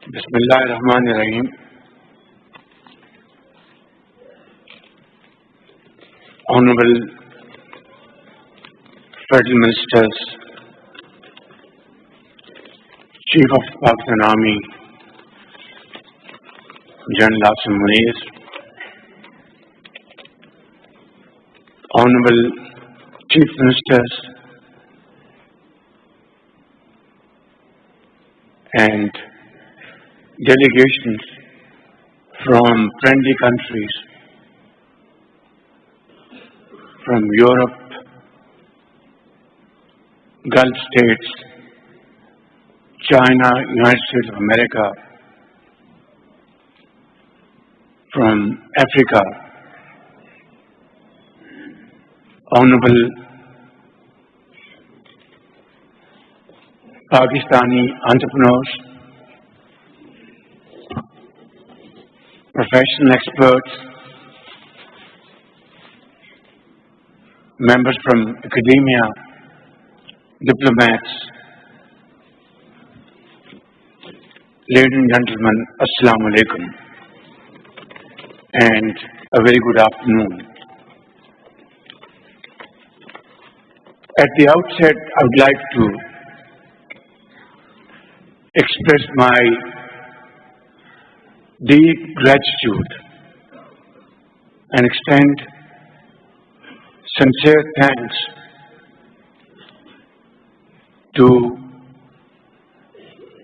Bismillahirrahmanirrahim. Honorable Federal Ministers, Chief of Pakistan Army, General Asim Munir, Honorable Chief Ministers and delegations from friendly countries, from Europe, Gulf states, China, United States of America, from Africa, Honorable Pakistani entrepreneurs, professional experts, members from academia, diplomats, ladies and gentlemen, Assalamu alaikum, and a very good afternoon. At the outset, I would like to express my deep gratitude and extend sincere thanks to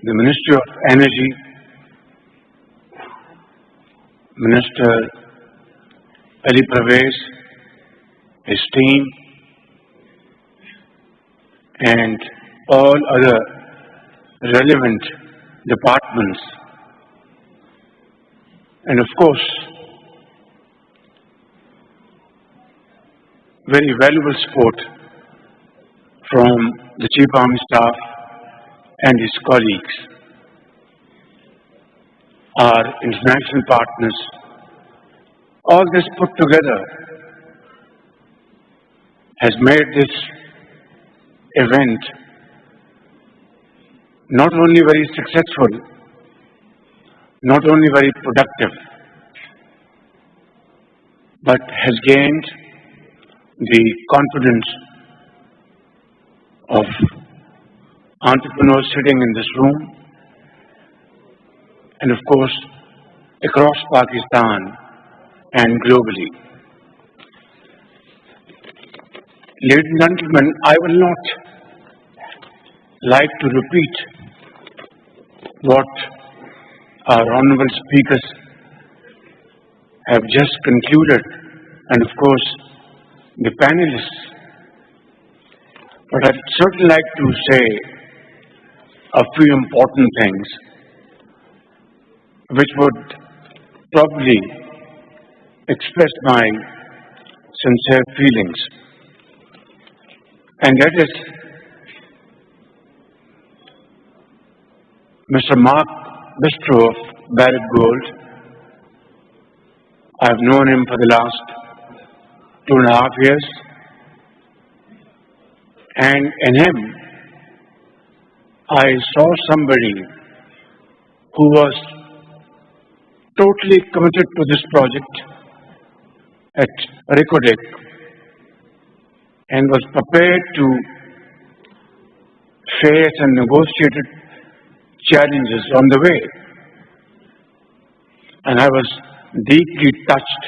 the Ministry of Energy, Minister Ali Parvez, his team, and all other relevant departments, and of course, very valuable support from the Chief Army Staff and his colleagues, our international partners. All this put together has made this event not only very successful, not only very productive, but has gained the confidence of entrepreneurs sitting in this room and of course across Pakistan and globally. Ladies and gentlemen, I will not like to repeat what our honorable speakers have just concluded, and of course the panelists, but I'd certainly like to say a few important things which would probably express my sincere feelings, and that is Mr. Mark Bistro of Barrick Gold. I have known him for the last 2.5 years, and in him I saw somebody who was totally committed to this project at Reko and was prepared to face and negotiated challenges on the way. And I was deeply touched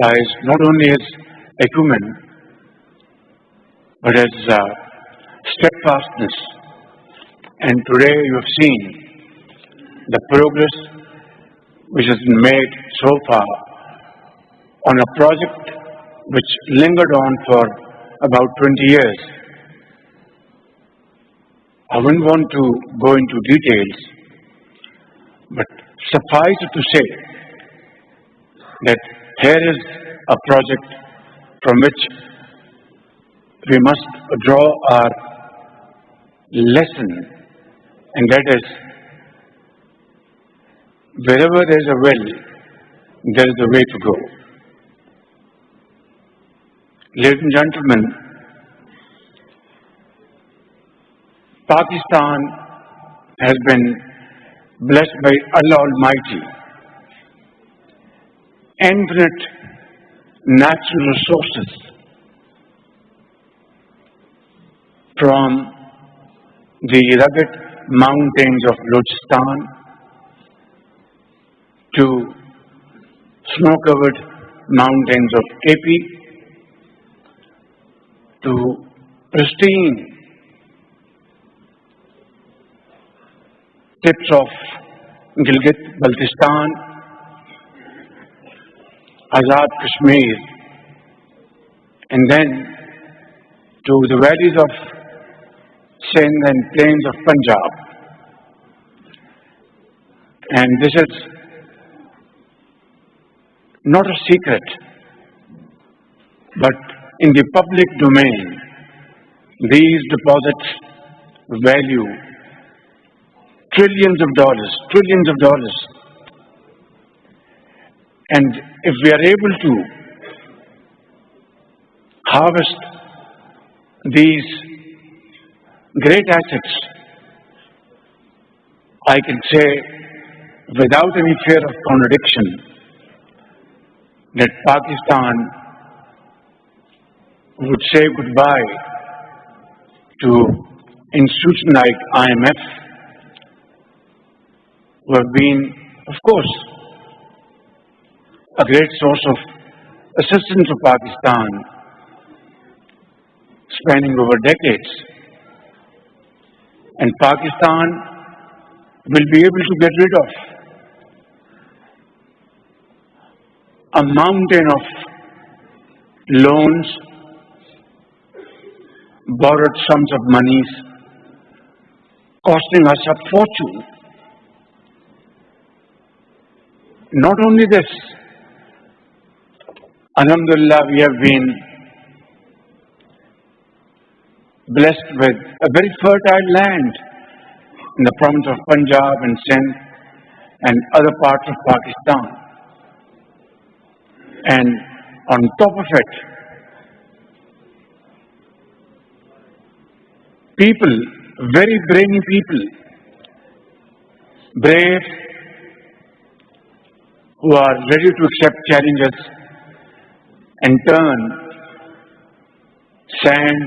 by not only his acumen, but his steadfastness. And today you have seen the progress which has been made so far on a project which lingered on for about 20 years. I wouldn't want to go into details, but suffice it to say that here is a project from which we must draw our lesson, and that is, wherever there is a will, there is a way to go. Ladies and gentlemen, Pakistan has been blessed by Allah Almighty, infinite natural resources from the rugged mountains of Balochistan to snow-covered mountains of AP to pristine tips of Gilgit-Baltistan, Azad Kashmir, and then to the valleys of Sindh and plains of Punjab. And this is not a secret, but in the public domain, these deposits value trillions of dollars. And if we are able to harvest these great assets, I can say without any fear of contradiction that Pakistan would say goodbye to institutions like IMF, who have been, of course, a great source of assistance to Pakistan, spanning over decades. And Pakistan will be able to get rid of a mountain of loans, borrowed sums of monies, costing us a fortune. Not only this, Alhamdulillah, we have been blessed with a very fertile land in the province of Punjab and Sindh and other parts of Pakistan. And on top of it, people, very brainy people, brave, who are ready to accept challenges and turn sand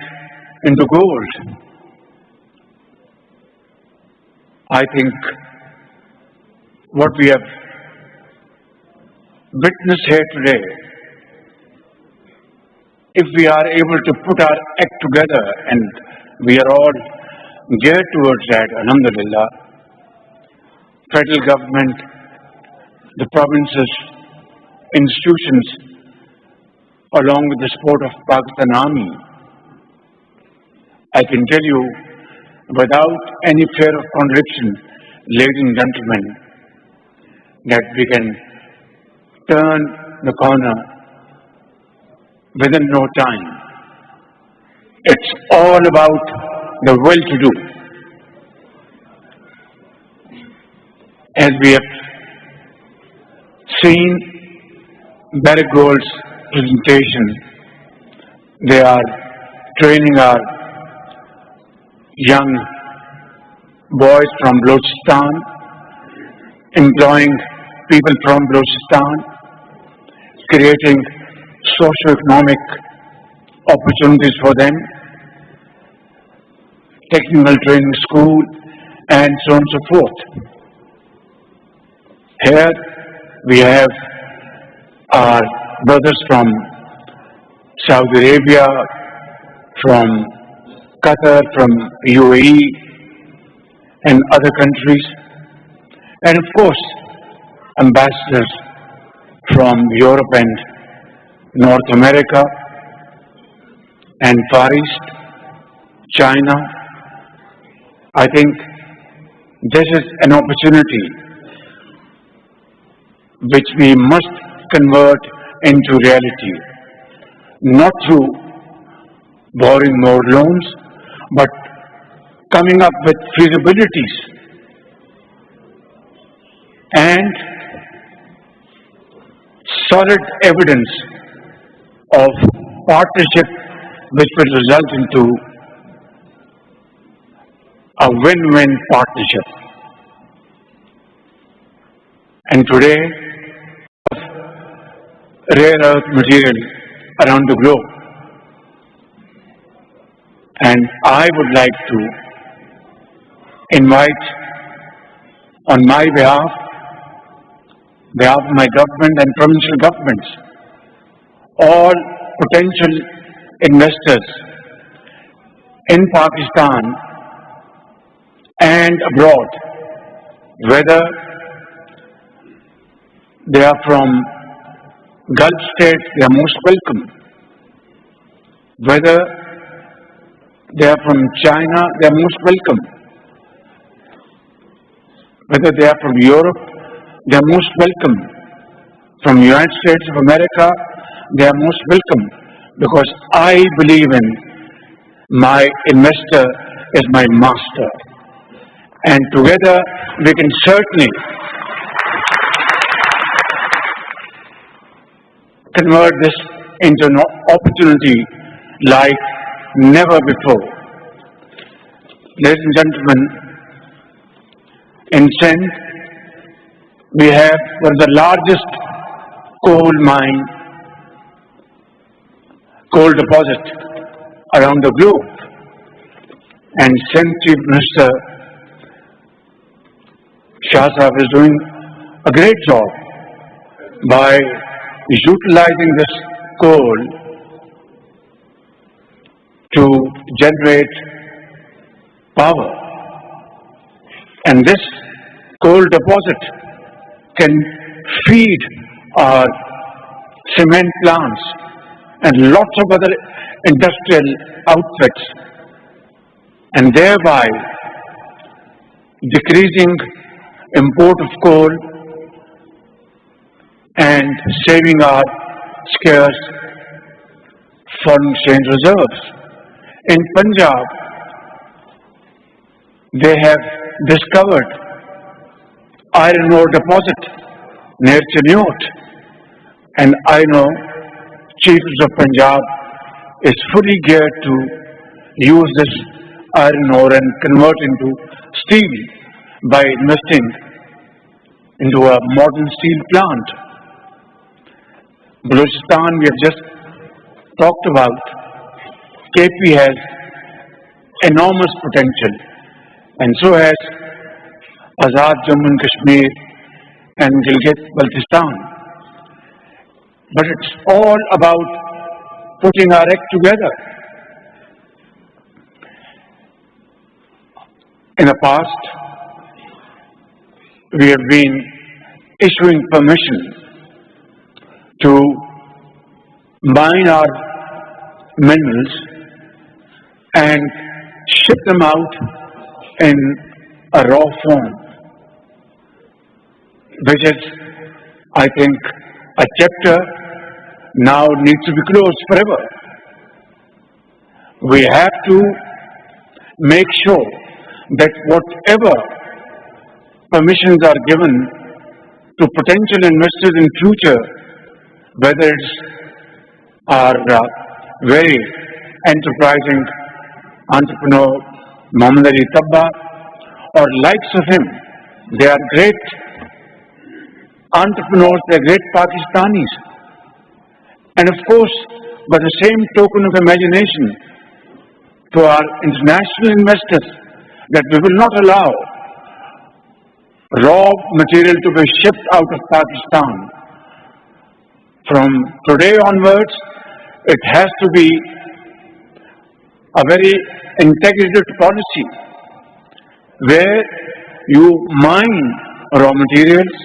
into gold. I think what we have witnessed here today, if we are able to put our act together, and we are all geared towards that, Alhamdulillah, federal government, the provinces, institutions, along with the support of Pakistan Army, I can tell you without any fear of contradiction, ladies and gentlemen, that we can turn the corner within no time. It's all about the will to do. As we have seen Barrick Gold's presentation, they are training our young boys from Balochistan, employing people from Balochistan, creating socio-economic opportunities for them, technical training school, and so on and so forth. Here we have our brothers from Saudi Arabia, from Qatar, from UAE, and other countries, and of course, ambassadors from Europe and North America, and Far East, China. I think this is an opportunity which we must convert into reality, not through borrowing more loans, but coming up with feasibilities and solid evidence of partnership which will result into a win-win partnership. And today, rare earth material around the globe. And I would like to invite on my behalf of my government and provincial governments, all potential investors in Pakistan and abroad, whether they are from Gulf states, they are most welcome. Whether they are from China, they are most welcome. Whether they are from Europe, they are most welcome. From United States of America, they are most welcome. Because I believe in my investor is my master. And together we can certainly convert this into an opportunity like never before. Ladies and gentlemen, in Sindh, we have one of the largest coal deposit around the globe. And Sindh Chief Minister Shah Sahib is doing a great job by utilizing this coal to generate power. And this coal deposit can feed our cement plants and lots of other industrial outfits, and thereby decreasing import of coal and saving our scarce foreign exchange reserves. In Punjab, they have discovered iron ore deposit near Chiniot, and I know Chief of Punjab is fully geared to use this iron ore and convert into steel by investing into a modern steel plant. Balochistan, we have just talked about. KP has enormous potential, and so has Azad Jammu and Kashmir and Gilgit-Baltistan. But it's all about putting our act together. In the past, we have been issuing permission to mine our minerals and ship them out in a raw form, which is, I think, a chapter now needs to be closed forever. We have to make sure that whatever permissions are given to potential investors in future, whether it's our very enterprising entrepreneur Muhammad Ali Tabba or likes of him, they are great entrepreneurs, they are great Pakistanis. And of course, by the same token of imagination to our international investors, that we will not allow raw material to be shipped out of Pakistan. From today onwards, it has to be a very integrated policy where you mine raw materials,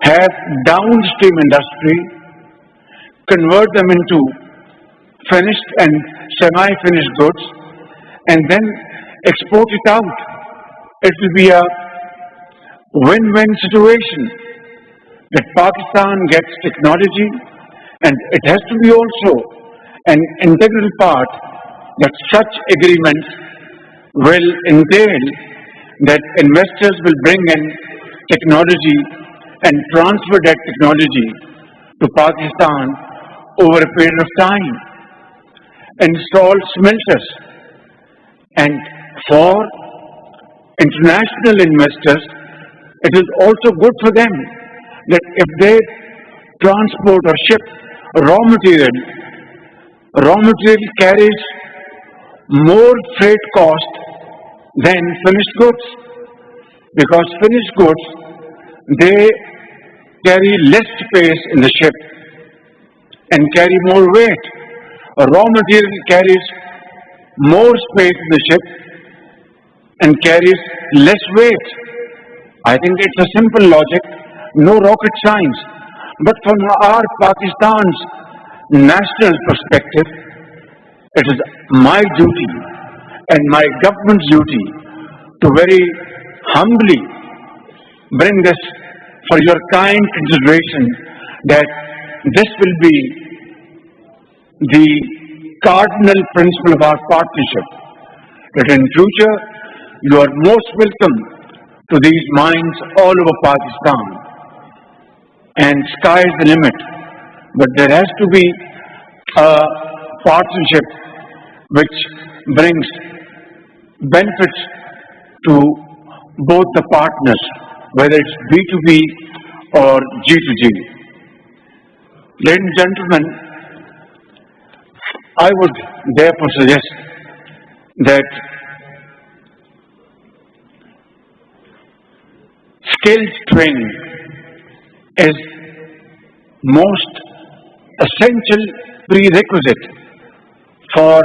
have downstream industry, convert them into finished and semi-finished goods, and then export it out. It will be a win-win situation that Pakistan gets technology, and it has to be also an integral part that such agreements will entail that investors will bring in technology and transfer that technology to Pakistan over a period of time, install smelters, and for international investors, It is also good for them that if they transport or ship raw material carries more freight cost than finished goods, because finished goods, they carry less space in the ship and carry more weight. Raw material carries more space in the ship and carries less weight. I think it's a simple logic, no rocket science. But from our Pakistan's national perspective, it is my duty and my government's duty to very humbly bring this for your kind consideration, that this will be the cardinal principle of our partnership, that in future you are most welcome to these mines all over Pakistan, and sky is the limit. But there has to be a partnership which brings benefits to both the partners, whether it's B2B or G2G. Ladies and gentlemen, I would therefore suggest that skills training is most essential prerequisite for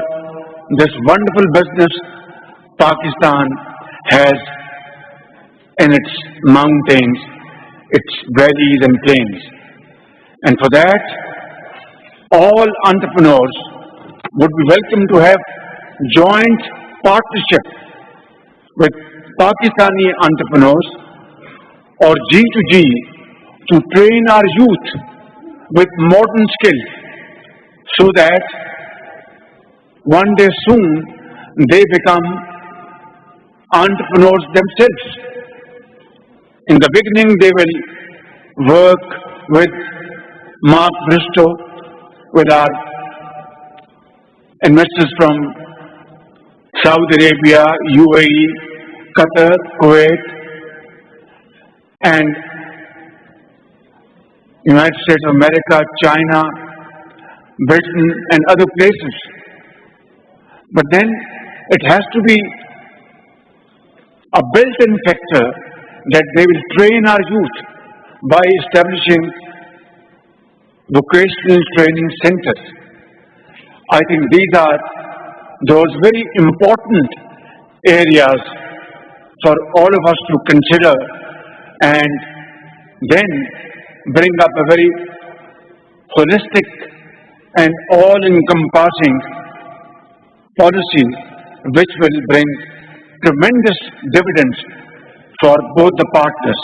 this wonderful business Pakistan has in its mountains, its valleys and plains. And for that, all entrepreneurs would be welcome to have joint partnership with Pakistani entrepreneurs or G2G to train our youth with modern skills, so that one day soon they become entrepreneurs themselves. In the beginning, they will work with Mark Bristow, with our investors from Saudi Arabia, UAE, Qatar, Kuwait, and United States of America, China, Britain, and other places. But then it has to be a built-in factor that they will train our youth by establishing vocational training centers. I think these are those very important areas for all of us to consider, and then bring up a very holistic and all-encompassing policy which will bring tremendous dividends for both the partners.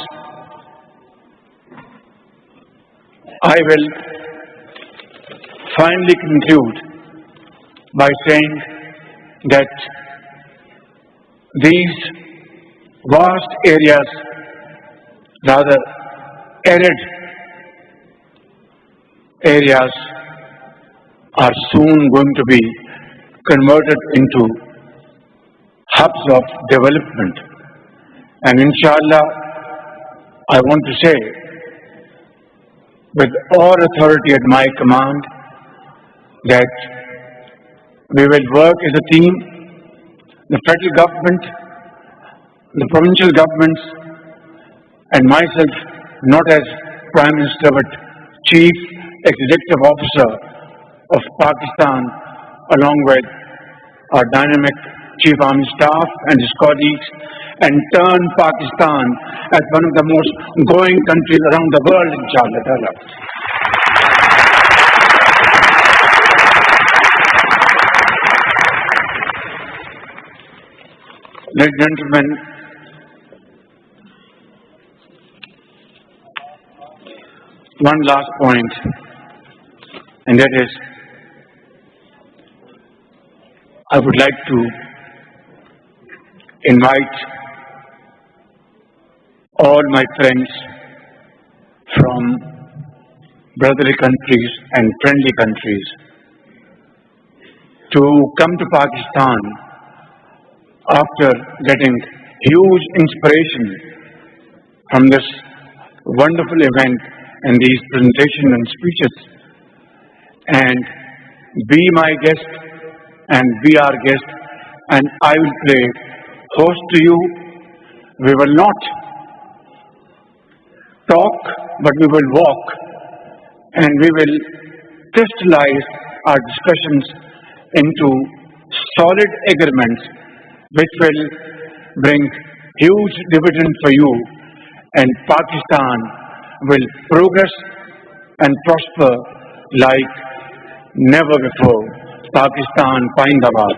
I will finally conclude by saying that these vast areas, rather arid areas, are soon going to be converted into hubs of development. And inshallah, I want to say, with all authority at my command, that we will work as a team, the federal government, the provincial governments, and myself, not as Prime Minister, but Chief Executive Officer of Pakistan, along with our dynamic Chief Army Staff and his colleagues, and turn Pakistan as one of the most growing countries around the world, inshallah ta'ala. Ladies and gentlemen, one last point, and that is, I would like to invite all my friends from brotherly countries and friendly countries to come to Pakistan after getting huge inspiration from this wonderful event and these presentations and speeches, and be my guest and be our guest, and I will play host to you. We will not talk, but we will walk, and we will crystallize our discussions into solid agreements which will bring huge dividend for you, and Pakistan will progress and prosper like never before. Pakistan, Paindabad.